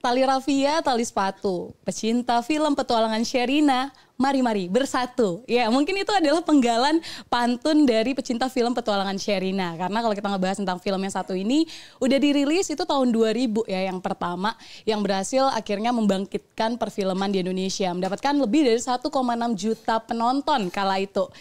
Tali rafia, tali sepatu. Pecinta film petualangan Sherina, mari-mari bersatu. Ya, mungkin itu adalah penggalan pantun dari pecinta film petualangan Sherina. Karena kalau kita ngebahas tentang film yang satu ini, udah dirilis itu tahun 2000 ya, yang pertama. Yang berhasil akhirnya membangkitkan perfilman di Indonesia. Mendapatkan lebih dari 1,6 juta penonton kala itu.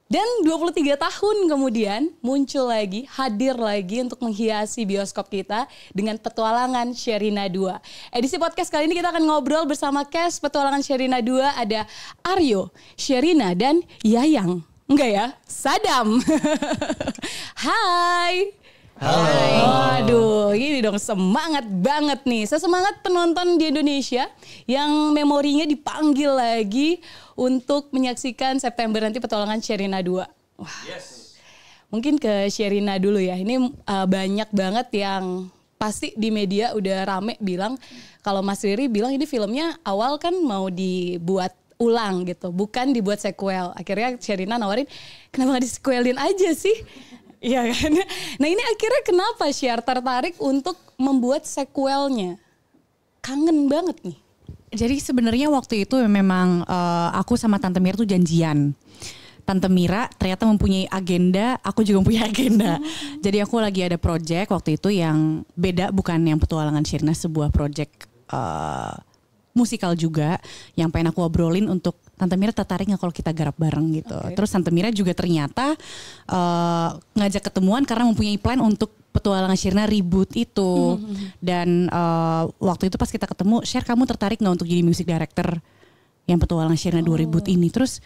Dan 23 tahun kemudian muncul lagi, hadir lagi untuk menghiasi bioskop kita dengan Petualangan Sherina 2. Edisi podcast kali ini kita akan ngobrol bersama cast Petualangan Sherina 2. Ada Aryo, Sherina, dan Yayang. Enggak ya? Sadam. Hai. Halo. Aduh, ini dong semangat banget nih. Sesemangat penonton di Indonesia yang memorinya dipanggil lagi untuk menyaksikan September nanti Petualangan Sherina 2. Wah. Yes. Mungkin ke Sherina dulu ya. Ini banyak banget yang pasti di media udah rame bilang kalau Mas Riri bilang ini filmnya awal kan mau dibuat ulang gitu, bukan dibuat sequel. Akhirnya Sherina nawarin, kenapa gak di-sequelin aja sih? Iya kan? Nah ini akhirnya kenapa Sher tertarik untuk membuat sequelnya? Kangen banget nih. Jadi sebenarnya waktu itu memang aku sama Tante Mira tuh janjian. Tante Mira ternyata mempunyai agenda, aku juga mempunyai agenda. Jadi aku lagi ada project waktu itu yang beda, bukan yang Petualangan Sherina, sebuah project musikal juga yang pengen aku obrolin untuk Tante Mira tertarik gak kalau kita garap bareng gitu. Okay. Terus Tante Mira juga ternyata ngajak ketemuan karena mempunyai plan untuk Petualangan Sherina reboot itu. Dan waktu itu pas kita ketemu, Sher kamu tertarik gak untuk jadi music director yang Petualangan Sherina 2 reboot ini? Terus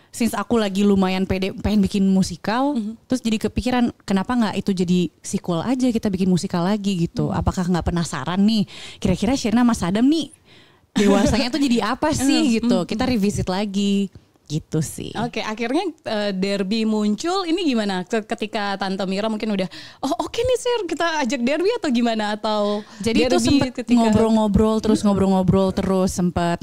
since aku lagi lumayan pede pengen bikin musikal, terus jadi kepikiran kenapa gak itu jadi sequel aja, kita bikin musikal lagi gitu. Apakah gak penasaran nih kira-kira Sherina Mas Adam nih dewasanya tuh jadi apa sih gitu. Kita revisit lagi gitu sih. Oke, akhirnya Derby muncul. Ini gimana ketika Tante Mira mungkin udah oke nih Sher, kita ajak Derby atau gimana? Atau jadi itu sempet ngobrol-ngobrol terus sempat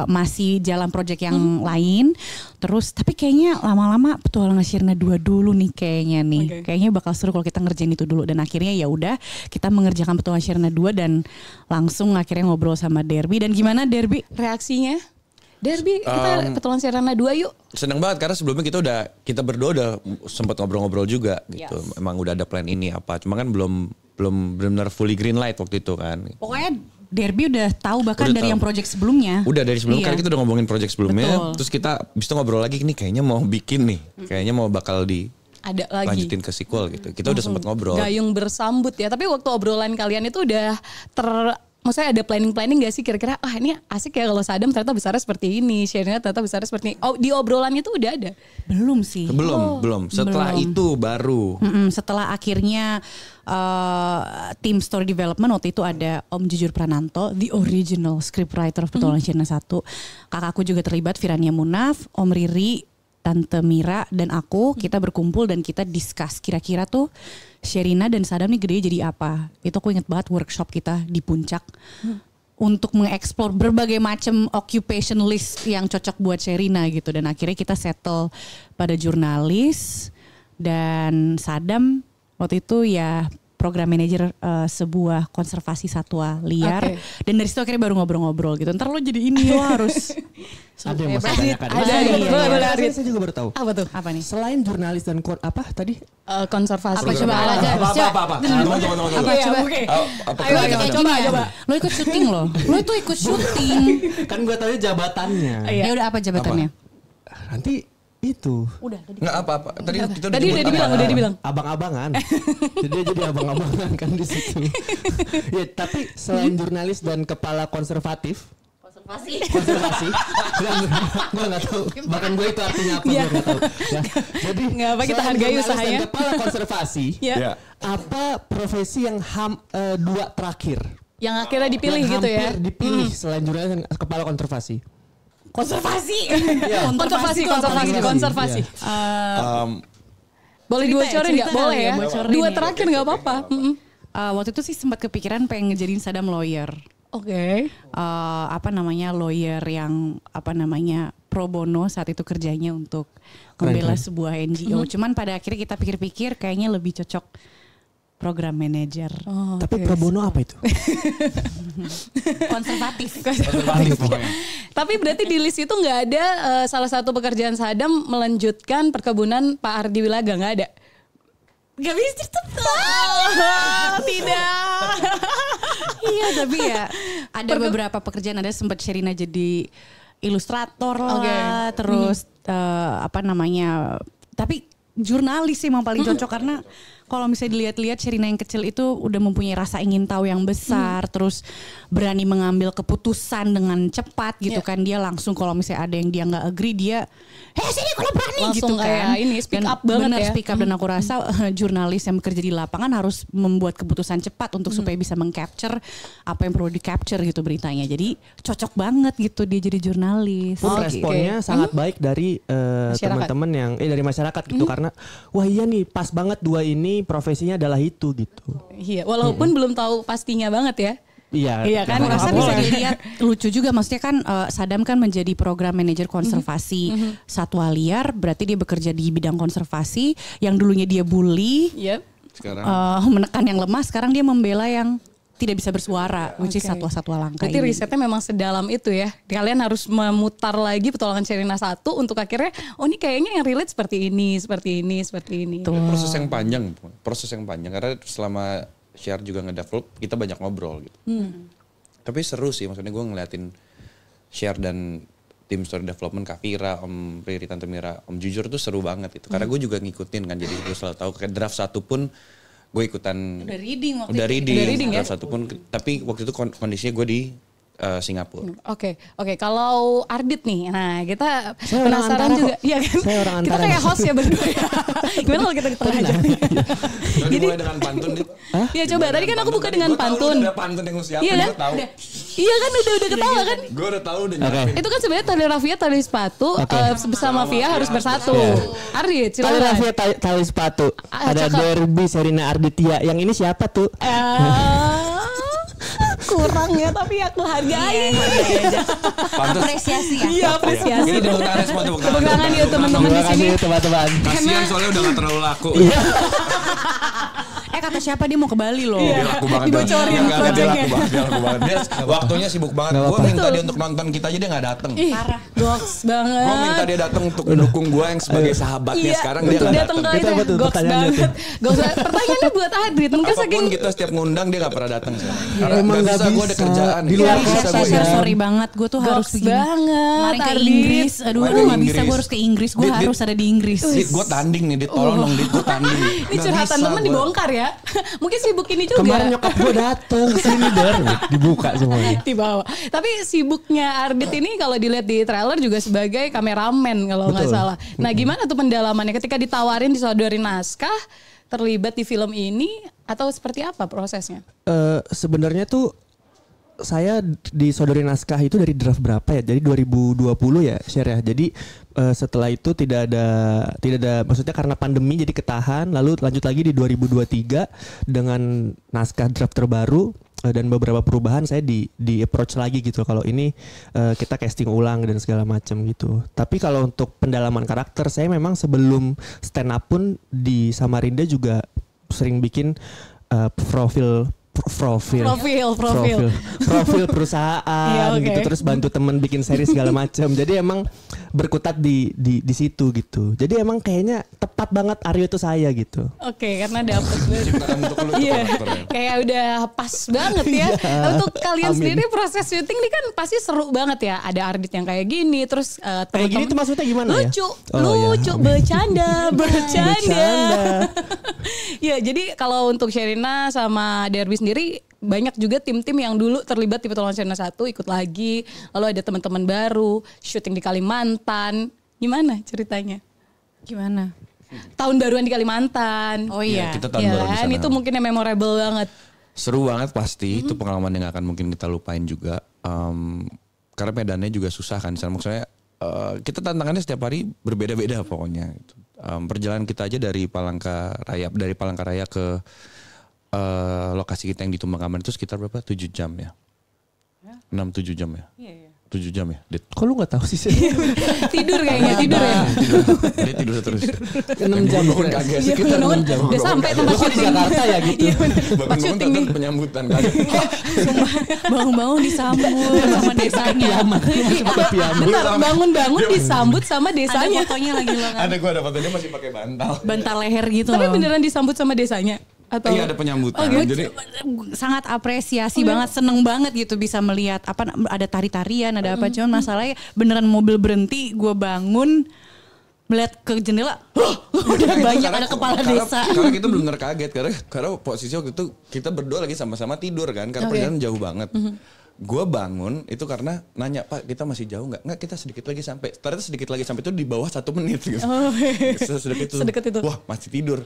masih jalan project yang lain. Terus tapi kayaknya lama-lama Petualangan Sherina 2 dulu nih kayaknya nih. Okay. Kayaknya bakal seru kalau kita ngerjain itu dulu. Dan akhirnya ya udah kita mengerjakan Petualangan Sherina 2 dan langsung akhirnya ngobrol sama Derby. Dan gimana Derby reaksinya? Derby, kita Petualangan Sherina 2 yuk. Seneng banget karena sebelumnya kita berdua udah sempat ngobrol-ngobrol juga gitu. Yes. Emang udah ada plan ini apa. Cuma kan belum benar fully green light waktu itu kan. Pokoknya Derby udah tahu bahkan dari yang project sebelumnya. Udah dari sebelum karena kita udah ngomongin project sebelumnya. Betul. Terus kita abis itu ngobrol lagi, nih kayaknya mau bikin nih. Kayaknya mau bakal ada lagi lanjutin ke sequel gitu. Kita udah sempat ngobrol. Gayung bersambut ya. Tapi waktu obrolan kalian itu udah maksudnya ada planning gak sih kira-kira ini asik ya kalau Sadam ternyata besarnya seperti ini, Sherina ternyata besarnya seperti ini. Di obrolannya itu udah ada? Belum sih. Belum. Setelah itu baru. Setelah akhirnya tim story development waktu itu ada Om Jujur Prananto, the original scriptwriter of Petualangan Sherina 1. Kakakku juga terlibat, Firania Munaf, Om Riri, Tante Mira dan aku, kita berkumpul dan kita discuss kira-kira tuh Sherina dan Sadam nih gede jadi apa. Itu aku inget banget workshop kita di Puncak untuk mengeksplor berbagai macam occupation list yang cocok buat Sherina gitu. Dan akhirnya kita settle pada jurnalis dan Sadam waktu itu ya program manajer sebuah konservasi satwa liar. Okay. Dan dari situ akhirnya baru ngobrol-ngobrol gitu. Ntar lo jadi ini lo harus. Ada yang masih tanyakan. Ada. Saya juga baru tahu. Apa tuh? Apa nih? Selain jurnalis dan apa tadi? Konservasi. Apa coba Apa? Coba. Lo ikut syuting lo. Lo itu ikut syuting. Kan gue tahu jabatannya. Ya udah apa jabatannya? Nanti itu. Udah. Nggak apa-apa. Tadi udah dibilang. Abang-abangan. Jadi jadi abang-abangan kan di situ. Ya, tapi selain jurnalis dan kepala konservasi. Gue nggak tahu. Bahkan gue itu artinya apa gue nggak tahu. Ya. Jadi nggak apa kita hargai usahanya. Kepala konservasi. Apa profesi yang dua terakhir? Yang akhirnya dipilih yang gitu ya? Hampir dipilih selain jurnalis dan kepala konservasi. Konservasi. Boleh bocorin nggak? Boleh ya. Dua terakhir nggak apa-apa. Waktu itu sih sempat kepikiran pengen ngejadiin Sadam lawyer. Oke. Lawyer yang pro bono saat itu kerjanya untuk membela sebuah NGO. Cuman pada akhirnya kita pikir-pikir kayaknya lebih cocok program manager. Oh, Tapi oke. pro bono apa itu? Konservatif. Tapi berarti di list itu nggak ada salah satu pekerjaan Sadam melanjutkan perkebunan Pak Ardi Wilaga, nggak ada? Gak bisa tidak. Iya, tapi ya ada beberapa pekerjaan, ada sempat Sherina jadi ilustrator lah, terus apa namanya? Tapi jurnalis sih emang paling cocok karena kalau misalnya dilihat-lihat Sherina yang kecil itu udah mempunyai rasa ingin tahu yang besar, terus berani mengambil keputusan dengan cepat gitu kan. Dia langsung kalau misalnya ada yang dia nggak agree, dia sini kalau berani Langsung gitu kayak kan. ini, speak Dan up banget bener, ya. speak up, dan aku rasa jurnalis yang bekerja di lapangan harus membuat keputusan cepat untuk supaya bisa meng-capture apa yang perlu di-capture gitu beritanya. Jadi cocok banget gitu dia jadi jurnalis. Pun responnya sangat baik dari Masyarakat. teman-teman yang dari masyarakat gitu, karena wah iya nih pas banget dua ini profesinya adalah itu gitu. Iya, walaupun belum tahu pastinya banget ya. Iya kan? Aku rasa Boleh. bisa dilihat lucu juga, maksudnya kan Sadam kan menjadi program manajer konservasi satwa liar, berarti dia bekerja di bidang konservasi yang dulunya dia bully, Yep. Sekarang menekan yang lemah, sekarang dia membela yang tidak bisa bersuara, which is Oke. satwa-satwa langka Berarti ini. risetnya memang sedalam itu ya. Kalian harus memutar lagi petualangan Sherina 1 untuk akhirnya, oh ini kayaknya yang relate seperti ini, seperti ini, seperti ini. proses yang panjang karena selama share juga ngedevelop kita banyak ngobrol gitu. Tapi seru sih, maksudnya gue ngeliatin share dan tim story development Kak Vira, Om Riri, Tante Mira, Om Jujur tuh seru banget itu. Karena gue juga ngikutin kan, jadi gue selalu tahu kayak draft 1 pun gue ikutan. Udah reading waktu Udah itu. reading ya? draft 1 pun, tapi waktu itu kondisinya gue di Singapura. Oke. Kalau Ardit nih, nah kita Saya orang penasaran antara juga. kok. Iya kan? Saya orang Kita antara. kayak host ya berdua ya. Gimana kalau kita di tengah aja? Jadi mulai dengan pantun Dit. Iya coba, tadi kan aku buka dengan Gua tahu pantun. udah pantun yang lu siapin, Iya kan? gue tahu. Iya kan udah ketawa kan? Gue udah tahu udah Oke. nyiapin. Itu kan sebenarnya tali rafia, tali sepatu, bersama Via harus bersatu. Ardit, Tali silakan. rafia tali sepatu. Ada cakep. Derby Sherina Arditya. Yang ini siapa tuh? Kurang ya, tapi aku hargai. Pantes. Apresiasi ya. Iya, apresiasi. Ini tepuk tangan semua, tepuk tangan. Tepuk tangan ya teman-teman di Terima sini. kasih teman-teman. Kasian soalnya udah gak terlalu laku. Kata siapa dia mau ke Bali loh. Iya. Dia laku banget. Dibocorin Dia projectnya. laku banget. Dia waktunya sibuk banget. Gak Gue apa-apa. minta dia untuk nonton kita aja dia gak dateng. Ih, goks banget. Gue minta dia datang untuk mendukung gue yang sebagai sahabatnya Iya, sekarang dia untuk gak datang datang. ke Itu itu apa tuh goks pertanyaannya banget. Goks banget. Pertanyaannya buat Adrit. Mungkin saking Apapun kita setiap ngundang dia gak pernah datang. Karena Emang gak gak bisa, gue ada bisa. kerjaan. Di luar Gak kota bisa gue ya. Sorry banget, gue tuh harus goks begini. banget. Kemarin ke Adrit. Inggris, aduh Kemarin gue ke gak bisa, Inggris. gue harus ke Inggris, gue Dit, harus ada di Inggris. Dit, gue tanding nih, Dit, tolong Dit, gue tanding. Ini Nggak curhatan bisa temen gua. dibongkar ya. Mungkin sibuk ini juga. Kemarin nyokap gue dateng sini Der. Dibuka semuanya. di bawah. Tapi sibuknya Ardit ini kalau dilihat di trailer juga sebagai kameramen kalau nggak Betul. salah. Nah gimana tuh pendalamannya ketika ditawarin disodorin naskah terlibat di film ini atau seperti apa prosesnya? Sebenarnya tuh saya disodori naskah itu dari draft berapa ya? Jadi 2020 ya, share ya. Jadi setelah itu tidak ada maksudnya karena pandemi jadi ketahan, lalu lanjut lagi di 2023 dengan naskah draft terbaru dan beberapa perubahan saya di approach lagi gitu. Kalau ini kita casting ulang dan segala macam gitu. Tapi kalau untuk pendalaman karakter saya memang sebelum stand up pun di Samarinda juga sering bikin profil perusahaan Iya, oke. gitu, terus bantu temen bikin seri segala macam. Jadi emang berkutat di situ gitu. Jadi emang kayaknya tepat banget Aryo itu saya gitu. Oke, karena dapet Ciptaan untuk lu tuh Iya, karakternya. kayak udah pas banget ya. Nah, untuk kalian Amin. sendiri proses syuting ini kan pasti seru banget ya. Ada Ardit yang kayak gini, terus Kayak gini tuh maksudnya gimana ya? lucu, Oh, lucu, ya. bercanda. Bercanda. Ya, jadi kalau untuk Sherina sama Derby sendiri banyak juga tim-tim yang dulu terlibat di Petualangan Sherina 1 ikut lagi. Lalu ada teman-teman baru, syuting di Kalimantan. Gimana ceritanya? Gimana? Tahun baruan di Kalimantan. Oh Iya, iya. kita tahun Iya baru di kan? sana. Itu mungkin yang memorable banget. Seru banget pasti, itu pengalaman yang gak akan mungkin kita lupain juga. Karena medannya juga susah kan. Maksudnya kita tantangannya setiap hari berbeda-beda pokoknya. Perjalanan kita aja dari Palangkaraya ke lokasi kita yang di Tumbang Kamen itu sekitar berapa? 7 jam ya? 6-7 jam ya? Iya, iya. 7 jam ya, Dit? Kok lu gak tahu sih? Tidur kayaknya, tidur ya. Dia tidur terus. 6 jam. Bangun kaget. Iya, Sekitar bangun, 6 jam. udah sampai tempat Lu kan di syuting. Jakarta ya gitu. Iya bener, tempat Bangun-bangun syuting nih. tadi penyambutan kaget. Sumpah, bangun-bangun disambut sama desanya. Bentar, bangun-bangun disambut sama Ada desanya. fotonya lagi loh kan. Ada gue ada foto dia masih pakai bantal. Bantal leher gitu Tapi loh. beneran disambut sama desanya? Atau Iya ada penyambutan. Oh, gitu. Jadi Sangat apresiasi banget, seneng banget gitu bisa melihat apa ada tari-tarian, ada apa, cuman masalahnya beneran mobil berhenti, gue bangun melihat ke jendela, udah banyak ada kepala desa. Karena kita benar kaget karena posisi waktu itu kita berdua lagi sama-sama tidur kan karena perjalanan jauh banget. Gue bangun itu karena nanya, Pak kita masih jauh nggak? Nggak, kita sedikit lagi sampai. Ternyata sedikit lagi sampai itu di bawah 1 menit gitu. Sedekat itu. Wah masih tidur.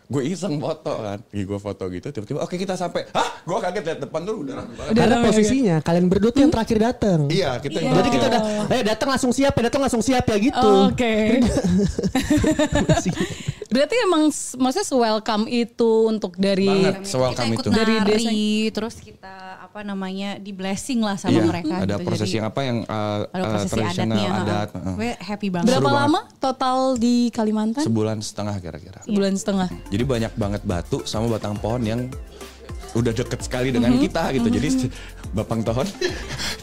Gue iseng foto kan. Gue foto gitu tiba-tiba oke kita sampai. Hah? Gue kaget lihat depan tuh udah rame banget. Karena posisinya kalian berdua tuh yang terakhir datang. Iya kita Jadi kita udah, datang langsung siap ya gitu. Oke. Berarti emang maksudnya se-welcome itu untuk dari banget se-welcome Kita itu. ikut Dari nari, terus kita apa namanya di blessing lah sama Iya, mereka. ada gitu. prosesi Jadi, yang apa yang ada prosesi tradisional adatnya. adat. Gue happy banget. berapa Seru banget. lama total di Kalimantan? Sebulan setengah kira-kira. Sebulan setengah. Jadi banyak banget batu sama batang pohon yang udah deket sekali dengan kita gitu. Jadi Bapang Tohon.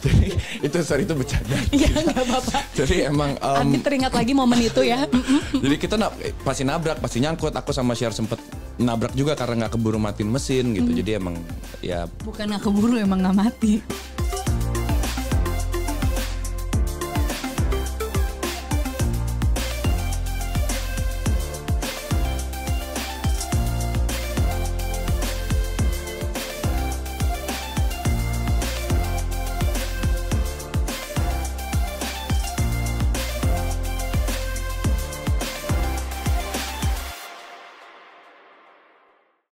Jadi itu bercanda. Iya nggak apa-apa. Jadi emang Adi teringat lagi momen itu ya. jadi kita pasti nabrak, pasti nyangkut. Aku sama Syar sempet nabrak juga karena nggak keburu matiin mesin gitu. Jadi emang ya Bukan gak keburu, emang gak mati.